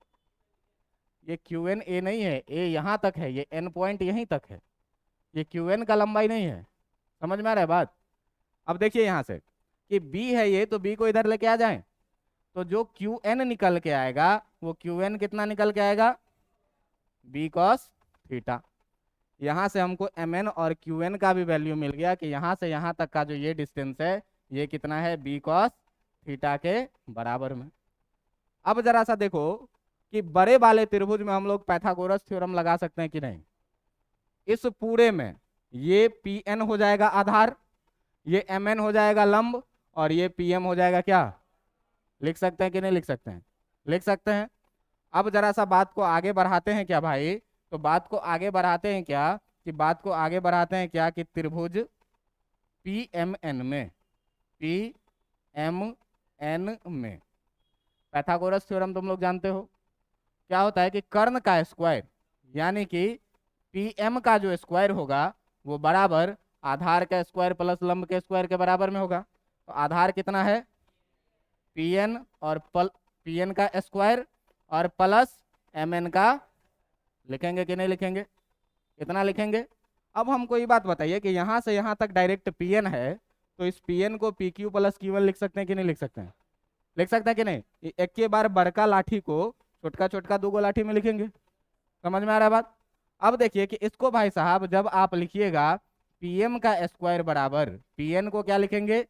ये क्यू एन ए नहीं है, ए यहाँ तक है, ये एन पॉइंट यहीं तक है, ये क्यू एन का लंबाई नहीं है। समझ में आ रहा है बात? अब देखिए यहाँ से कि बी है ये, तो बी को इधर लेके आ जाएं तो जो क्यू एन निकल के आएगा वो क्यू एन कितना निकल के आएगा, बी कॉस थीटा। यहाँ से हमको एम एन और क्यू एन का भी वैल्यू मिल गया कि यहाँ से यहाँ तक का जो ये डिस्टेंस है ये कितना है, बी कॉस थीटा के बराबर में। अब जरा सा देखो कि बड़े वाले त्रिभुज में हम लोग पाइथागोरस थ्योरम लगा सकते हैं कि नहीं। इस पूरे में ये पी एन हो जाएगा आधार, ये एम एन हो जाएगा लंब, और ये पी एम हो जाएगा क्या, लिख सकते हैं कि नहीं लिख सकते हैं, लिख सकते हैं। अब जरा सा बात को आगे बढ़ाते हैं क्या भाई, तो बात को आगे बढ़ाते हैं क्या, कि बात को आगे बढ़ाते हैं क्या कि त्रिभुज पी एम एन में, पी एम एन में पाइथागोरस थ्योरम तुम लोग जानते हो, क्या होता है कि कर्ण का स्क्वायर यानी कि पी एम का जो स्क्वायर होगा वो बराबर आधार का स्क्वायर प्लस लंब के स्क्वायर के बराबर में होगा। तो आधार कितना है, पी एन, और पी एन का स्क्वायर और प्लस एम एन का, लिखेंगे कि नहीं लिखेंगे, इतना लिखेंगे। अब हमको ये बात बताइए कि यहाँ से यहाँ तक डायरेक्ट पी एन है, तो इस पी एन को P Q plus Q N लिख सकते हैं कि नहीं लिख सकते हैं, लिख सकते हैं कि नहीं। एक के बार बड़का लाठी को छोटका छोटका दो लाठी में लिखेंगे। समझ में आ रहा है बात? अब देखिए कि इसको भाई साहब जब आप लिखिएगा पी एम का स्क्वायर बराबर पी एन को क्या लिखेंगे,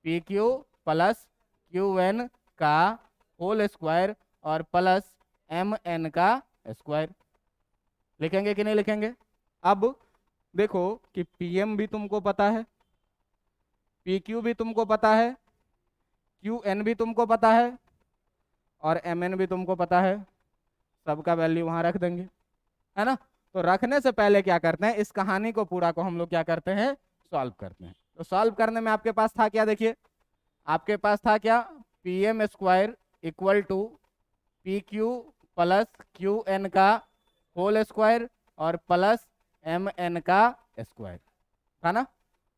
P Q plus Q N का होल स्क्वायर और प्लस एम एन का स्क्वायर, लिखेंगे कि नहीं लिखेंगे। अब देखो कि पी एम भी तुमको पता है, पी क्यू भी तुमको पता है, क्यू एन भी तुमको पता है, और एम एन भी तुमको पता है, सबका वैल्यू वहां रख देंगे, है ना। तो रखने से पहले क्या करते हैं, इस कहानी को पूरा को हम लोग क्या करते हैं, सॉल्व करते हैं। तो सॉल्व करने में आपके पास था क्या, देखिए आपके पास था क्या, P M square equal to P Q plus Q N का होल स्क्वायर और प्लस एम एन का स्क्वायर, था ना।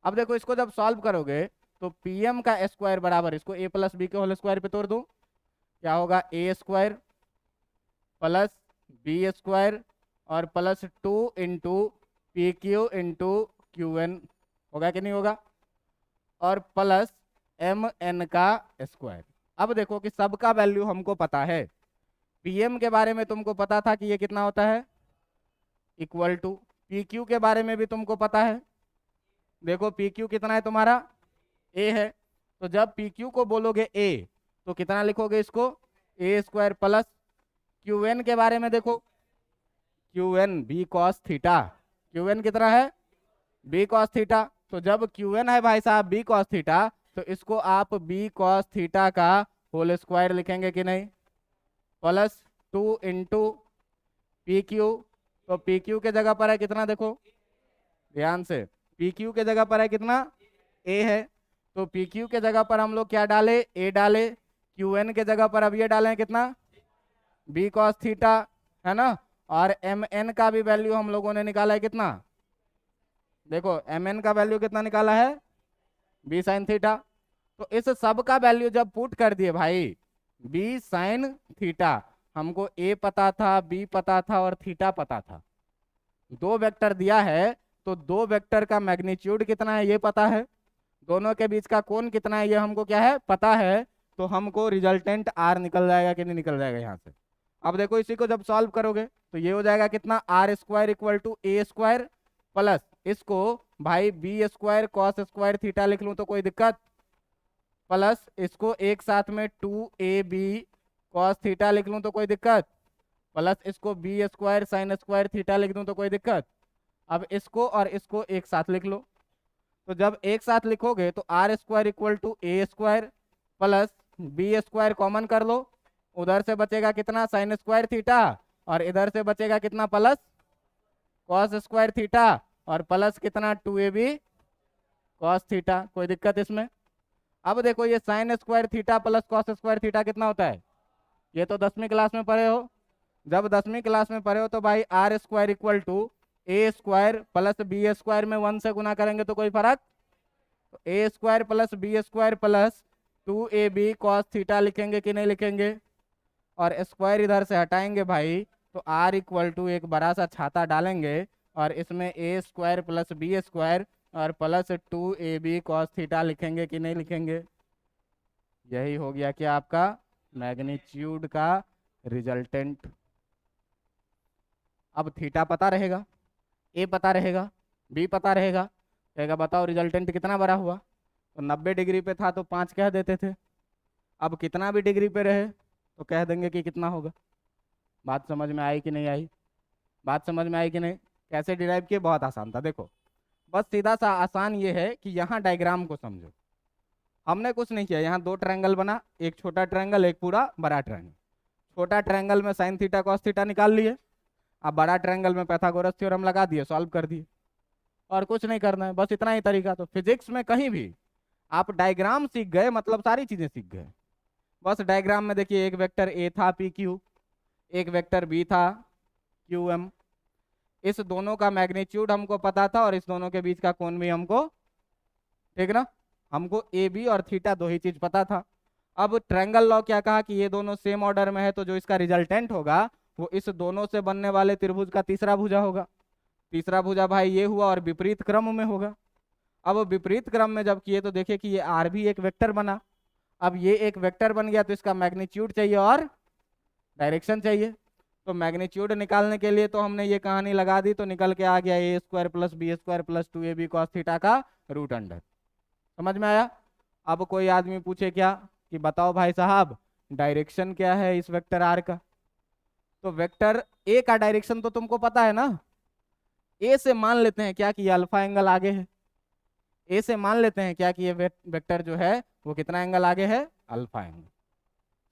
अब देखो इसको जब सॉल्व करोगे तो पी एम का स्क्वायर बराबर, इसको ए प्लस बी के होल स्क्वायर पे तोड़ दो, क्या होगा, A square plus B square और plus 2 into P Q into Q N, होगा कि नहीं होगा, और प्लस एम एन का स्क्वायर। अब देखो कि सबका वैल्यू हमको पता है, पीएम के बारे में तुमको पता था कि ये कितना होता है, इक्वल टू, पी क्यू के बारे में भी तुमको पता है, देखो पी क्यू कितना है तुम्हारा, ए है। तो जब पी क्यू को बोलोगे ए तो कितना लिखोगे इसको, A square plus Q N के बारे में देखो, Q N B cos theta, Q N कितना है, बी कॉस थीटा। तो जब क्यू एन है भाई साहब बी कॉस थीटा, तो इसको आप बी कॉस थीटा का होल स्क्वायर लिखेंगे कि नहीं, प्लस 2 इंटू पी क्यू। तो पी क्यू के जगह पर है कितना, देखो ध्यान से, पी क्यू के जगह पर है कितना, ए है। तो पी क्यू के जगह पर हम लोग क्या डाले, ए डाले, क्यू एन के जगह पर अब ये डाले कितना, बी कॉस थीटा, है ना। और एम एन का भी वैल्यू हम लोगों ने निकाला है कितना, देखो एम एन का वैल्यू कितना निकाला है, बी साइन थीटा। तो इस सब का वैल्यू जब पुट कर दिए भाई बी साइन थीटा, हमको ए पता था, बी पता था और थीटा पता था। दो वेक्टर दिया है तो दो वेक्टर का मैग्नीट्यूड कितना है ये पता है, दोनों के बीच का कोण कितना है ये हमको क्या है पता है। तो हमको रिजल्टेंट आर निकल जाएगा कि नहीं निकल जाएगा यहाँ से। अब देखो इसी को जब सॉल्व करोगे तो ये हो जाएगा कितना, R square equal to A square plus इसको भाई B square cos square theta लिख लूँ तो कोई दिक्कत, प्लस इसको एक साथ में 2ab कॉस थीटा लिख लूँ तो कोई दिक्कत, प्लस इसको B square sine square theta लिख दूँ तो कोई दिक्कत। अब इसको और इसको एक साथ लिख लो, तो जब एक साथ लिखोगे तो R square equal to A square plus B square common कर लो, उधर से बचेगा कितना साइन स्क्वायर थीटा और इधर से बचेगा कितना प्लस कॉस स्क्वायर थीटा और प्लस कितना 2ab कॉस थीटा। कोई दिक्कत इसमें। अब देखो ये sign square theta plus cos square theta कितना होता है, ये तो 10वीं क्लास में पढ़े हो। जब 10वीं क्लास में पढ़े हो तो भाई R square equal to A square plus B square में 1 से गुना करेंगे तो कोई फर्क, तो A square plus B square plus 2ab cos theta लिखेंगे कि नहीं लिखेंगे, और स्क्वायर इधर से हटाएंगे भाई तो आर इक्वल टू एक बड़ा सा छाता डालेंगे और इसमें ए स्क्वायर प्लस बी स्क्वायर और प्लस 2ab कॉस थीटा लिखेंगे कि नहीं लिखेंगे। यही हो गया कि आपका मैग्नीट्यूड का रिजल्टेंट। अब थीटा पता रहेगा, ए पता रहेगा, बी पता रहेगा, कहेगा बताओ रिजल्टेंट कितना बड़ा हुआ, तो 90 डिग्री पे था तो 5 कह देते थे, अब कितना भी डिग्री पे रहे तो कह देंगे कि कितना होगा। बात समझ में आई कि नहीं आई, बात समझ में आई कि नहीं। कैसे डिराइव किए, बहुत आसान था। देखो बस सीधा सा आसान ये है कि यहाँ डायग्राम को समझो, हमने कुछ नहीं किया, यहाँ दो ट्रायंगल बना, एक छोटा ट्रायंगल एक पूरा बड़ा ट्रायंगल। छोटा ट्रायंगल में साइन थीटा कॉस थीटा निकाल लिए, अब बड़ा ट्रायंगल में पाइथागोरस थ्योरम लगा दिए, सॉल्व कर दिए, और कुछ नहीं करना है, बस इतना ही तरीका। तो फिजिक्स में कहीं भी आप डायग्राम सीख गए मतलब सारी चीजें सीख गए। बस डायग्राम में देखिए एक वेक्टर ए था पी क्यू, एक वेक्टर बी था क्यू एम, इस दोनों का मैग्नीट्यूड हमको पता था और इस दोनों के बीच का कोण भी हमको, ठीक ना, हमको ए बी और थीटा दो ही चीज पता था। अब ट्रायंगल लॉ क्या कहा कि ये दोनों सेम ऑर्डर में है तो जो इसका रिजल्टेंट होगा वो इस दोनों से बनने वाले त्रिभुज का तीसरा भुजा होगा। तीसरा भुजा भाई ये हुआ और विपरीत क्रम में होगा। अब विपरीत क्रम में जब किए तो देखिए कि ये आर भी एक वेक्टर बना। अब ये एक वेक्टर बन गया तो इसका मैग्नीट्यूड चाहिए और डायरेक्शन चाहिए। तो मैग्नीट्यूड निकालने के लिए तो हमने ये कहानी लगा दी तो निकल के आ गया A square plus B square plus 2ab cos theta का रूट अंडर। समझ में आया। अब कोई आदमी पूछे क्या कि बताओ भाई साहब डायरेक्शन क्या है इस वेक्टर आर का, तो वेक्टर ए का डायरेक्शन तो तुमको पता है ना, ए से मान लेते हैं क्या कि ये अल्फा एंगल आगे है, ए से मान लेते हैं क्या कि ये वेक्टर जो है वो कितना एंगल आगे है, अल्फा एंगल।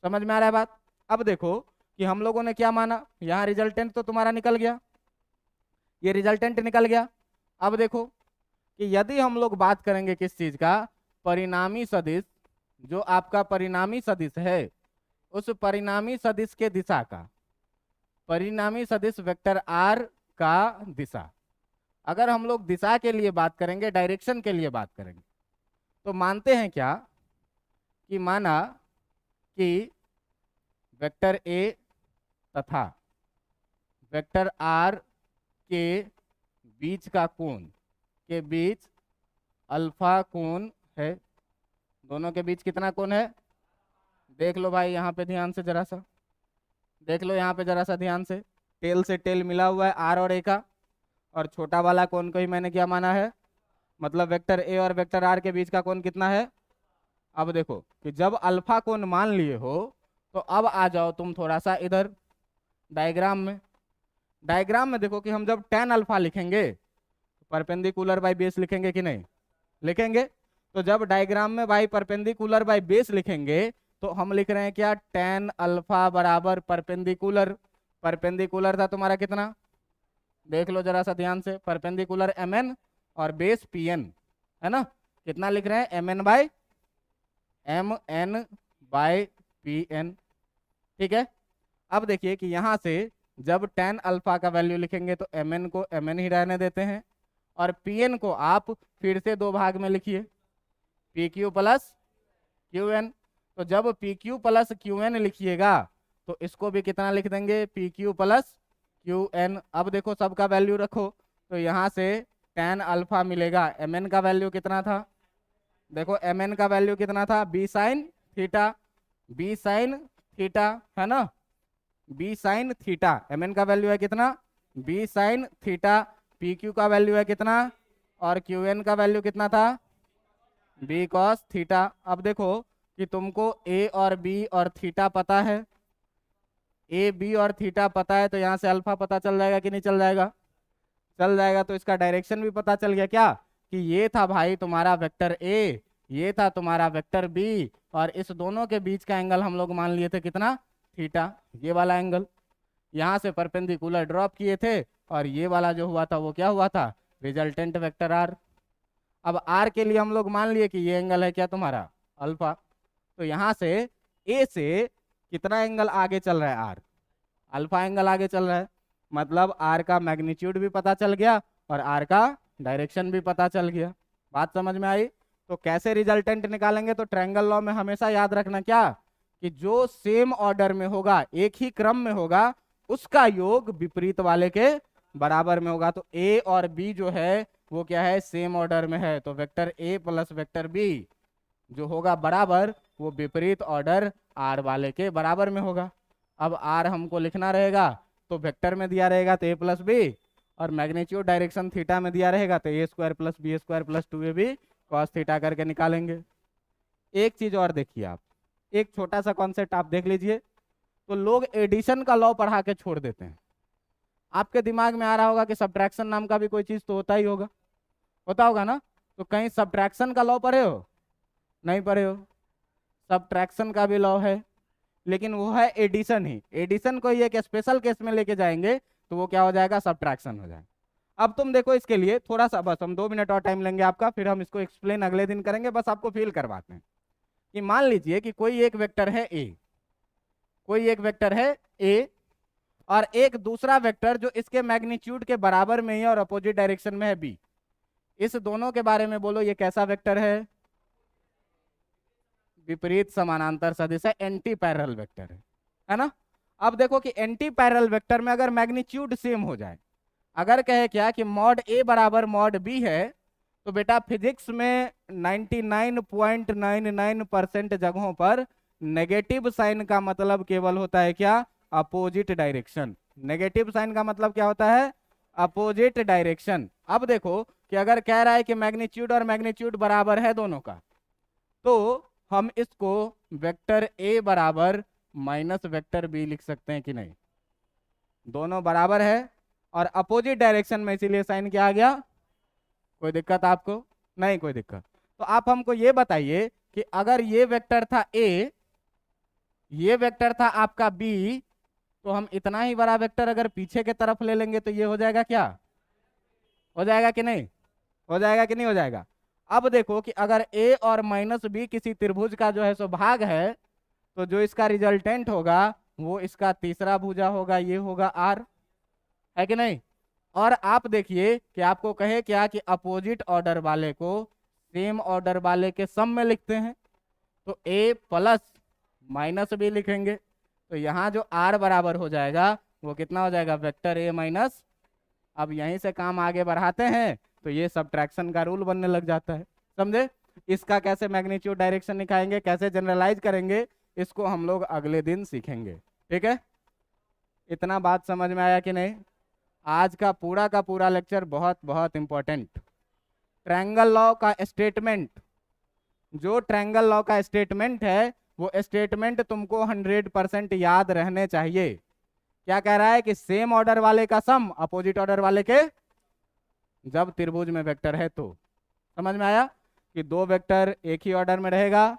समझ में आ रहा है बात। अब देखो कि हम लोगों ने क्या माना, यहाँ रिजल्टेंट तो तुम्हारा निकल गया, ये रिजल्टेंट निकल गया। अब देखो कि यदि हम लोग बात करेंगे किस चीज का, परिणामी सदिश, जो आपका परिणामी सदिश है उस परिणामी सदिश के दिशा का, परिणामी सदिश वेक्टर आर का दिशा, अगर हम लोग दिशा के लिए बात करेंगे, डायरेक्शन के लिए बात करेंगे, तो मानते हैं क्या कि माना कि वेक्टर ए तथा वेक्टर आर के बीच का कोण के बीच अल्फा कोण है। दोनों के बीच कितना कोण है, देख लो भाई यहाँ पे ध्यान से जरा सा, देख लो यहाँ पे जरा सा ध्यान से टेल मिला हुआ है आर और ए का, और छोटा वाला कोण को ही मैंने क्या माना है, मतलब वेक्टर ए और वेक्टर आर के बीच का कोण कितना है। अब देखो कि जब अल्फा कोण मान लिए हो तो अब आ जाओ तुम थोड़ा सा इधर डायग्राम में। डायग्राम में देखो कि हम जब tan अल्फा लिखेंगे परपेंडिकुलर बाय बेस लिखेंगे कि नहीं लिखेंगे। तो जब डायग्राम में भाई परपेंडिकुलर बाय बेस लिखेंगे तो हम लिख रहे हैं क्या, tan अल्फा बराबर परपेंडिकुलर, परपेंडिकुलर था तुम्हारा कितना, देख लो जरा सा ध्यान से, परपेंडिकुलर mn और बेस pn है ना, कितना लिख रहे हैं mn बाय pn। ठीक है। अब देखिए कि यहाँ से जब tan अल्फा का वैल्यू लिखेंगे तो mn को mn ही रहने देते हैं और pn को आप फिर से दो भाग में लिखिए, pq प्लस qn। तो जब pq प्लस qn लिखिएगा तो इसको भी कितना लिख देंगे, P Q plus Q N. अब देखो सबका वैल्यू रखो, तो यहाँ से tan अल्फा मिलेगा, एम एन का वैल्यू कितना था, देखो एम एन का वैल्यू कितना था, B sine theta, B sine theta है ना, B sine theta, M N का वैल्यू है कितना, B sine theta, P Q का वैल्यू है कितना, और क्यू एन का वैल्यू कितना था, बी कॉस थीटा। अब देखो कि तुमको ए और बी और थीटा पता है, ए बी और थीटा पता है, तो यहाँ से अल्फा पता चल जाएगा कि नहीं चल जाएगा, चल जाएगा। तो इसका डायरेक्शन भी पता चल गया क्या, कि ये था भाई तुम्हारा वेक्टर ए, ये था तुम्हारा वेक्टर बी, और इस दोनों के बीच का एंगल हम लोग मान लिए थे कितना, थीटा, ये वाला एंगल। यहाँ से परपेंडिकुलर ड्रॉप किए थे, और ये वाला जो हुआ था वो क्या हुआ था, रिजल्टेंट वेक्टर आर। अब आर के लिए हम लोग मान लिए कि ये एंगल है क्या तुम्हारा, अल्फा। तो यहाँ से ए से कितना एंगल आगे चल रहा है, आर, अल्फा एंगल आगे चल रहा है, मतलब आर का मैग्नीट्यूड भी पता चल गया और आर का डायरेक्शन भी पता चल गया। बात समझ में आई। तो कैसे रिजल्टेंट निकालेंगे, तो ट्रायंगल लॉ में हमेशा याद रखना क्या, कि जो सेम ऑर्डर में होगा, एक ही क्रम में होगा, उसका योग विपरीत वाले के बराबर में होगा। तो ए और बी जो है वो क्या है, सेम ऑर्डर में है, तो vector A plus vector B जो होगा बराबर, वो विपरीत ऑर्डर आर वाले के बराबर में होगा। अब आर हमको लिखना रहेगा, तो वेक्टर में दिया रहेगा तो ए प्लस बी, और मैग्नीट्यूड डायरेक्शन थीटा में दिया रहेगा तो A square plus B square plus 2ab cos theta करके निकालेंगे। एक चीज और देखिए आप, एक छोटा सा कॉन्सेप्ट आप देख लीजिए। तो लोग एडिशन का लॉ पढ़ा के छोड़ देते हैं। आपके दिमाग में आ रहा होगा कि सब्ट्रैक्शन नाम का भी कोई चीज तो होता ही होगा, होता होगा ना। तो कहीं सब्ट्रैक्शन का लॉ पढ़े हो, नहीं पढ़े हो। सब्ट्रैक्शन का भी लॉ है, लेकिन वो है एडिशन ही। एडिशन को एक स्पेशल केस में लेके जाएंगे तो वो क्या हो जाएगा, सब्ट्रैक्शन हो जाएगा। अब तुम देखो इसके लिए थोड़ा सा, बस हम 2 मिनट और टाइम लेंगे आपका, फिर हम इसको एक्सप्लेन अगले दिन करेंगे। बस आपको फील करवाते हैं कि मान लीजिए कि कोई एक वेक्टर है ए, कोई एक वेक्टर है ए, और एक दूसरा वेक्टर जो इसके मैग्नीट्यूड के बराबर में ही और अपोजिट डायरेक्शन में है बी। इस दोनों के बारे में बोलो, ये कैसा वेक्टर है, विपरीत समानांतर सदिश है, एंटी पैरेलल वेक्टर है ना। अब देखो कि एंटी पैरेलल वेक्टर में अगर मैग्नीट्यूड सेम हो जाए, अगर कहे क्या कि मॉड ए बराबर मॉड बी है, तो बेटा फिजिक्स में 99.99% जगहों पर नेगेटिव साइन का मतलब केवल होता है क्या, अपोजिट डायरेक्शन। नेगेटिव साइन का मतलब क्या होता है, अपोजिट डायरेक्शन। अब देखो कि अगर कह रहा है कि मैग्नीट्यूड और मैग्नीट्यूड बराबर है दोनों का, तो हम इसको वेक्टर ए बराबर माइनस वेक्टर बी लिख सकते हैं कि नहीं, दोनों बराबर है और अपोजिट डायरेक्शन में, इसीलिए साइन क्या आ गया। कोई दिक्कत आपको, नहीं कोई दिक्कत। तो आप हमको ये बताइए कि अगर ये वेक्टर था ए, ये वेक्टर था आपका बी, तो हम इतना ही बड़ा वेक्टर अगर पीछे के तरफ ले लेंगे तो ये हो जाएगा क्या, हो जाएगा कि नहीं, हो जाएगा कि नहीं हो जाएगा। अब देखो कि अगर a और माइनस बी किसी त्रिभुज का जो है सो भाग है, तो जो इसका रिजल्टेंट होगा वो इसका तीसरा भुजा होगा, ये होगा r, है कि नहीं। और आप देखिए कि आपको कहे क्या कि अपोजिट ऑर्डर वाले को सेम ऑर्डर वाले के सम में लिखते हैं, तो a प्लस माइनस बी लिखेंगे, तो यहाँ जो r बराबर हो जाएगा वो कितना हो जाएगा, वेक्टर a माइनस। अब यहीं से काम आगे बढ़ाते हैं तो ये सब्ट्रैक्शन का रूल बनने लग जाता है, समझे। इसका कैसे मैग्नीट्यूड डायरेक्शन निकालेंगे, कैसे जनरलाइज करेंगे, इसको हम लोग अगले दिन सीखेंगे, ठीक है। इतना बात समझ में आया कि नहीं। आज का पूरा लेक्चर बहुत बहुत इंपॉर्टेंट। ट्रायंगल लॉ का स्टेटमेंट, जो ट्रायंगल लॉ का स्टेटमेंट है वो स्टेटमेंट तुमको 100% याद रहने चाहिए। क्या कह रहा है कि सेम ऑर्डर वाले का सम अपोजिट ऑर्डर वाले के, जब त्रिभुज में वेक्टर है तो। समझ में आया कि दो वेक्टर एक ही ऑर्डर में रहेगा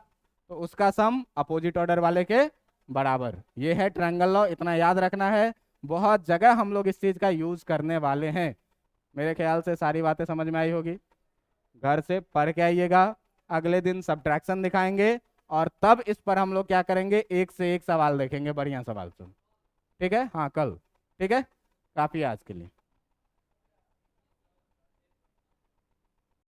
तो उसका सम अपोजिट ऑर्डर वाले के बराबर। ये है ट्रायंगल लॉ, इतना याद रखना है। बहुत जगह हम लोग इस चीज का यूज करने वाले हैं। मेरे ख्याल से सारी बातें समझ में आई होगी, घर से पढ़ के आइएगा। अगले दिन सब्ट्रैक्शन दिखाएंगे और तब इस पर हम लोग क्या करेंगे, एक से एक सवाल देखेंगे, बढ़िया सवाल सुन, ठीक है। हाँ कल, ठीक है, काफी आज के लिए।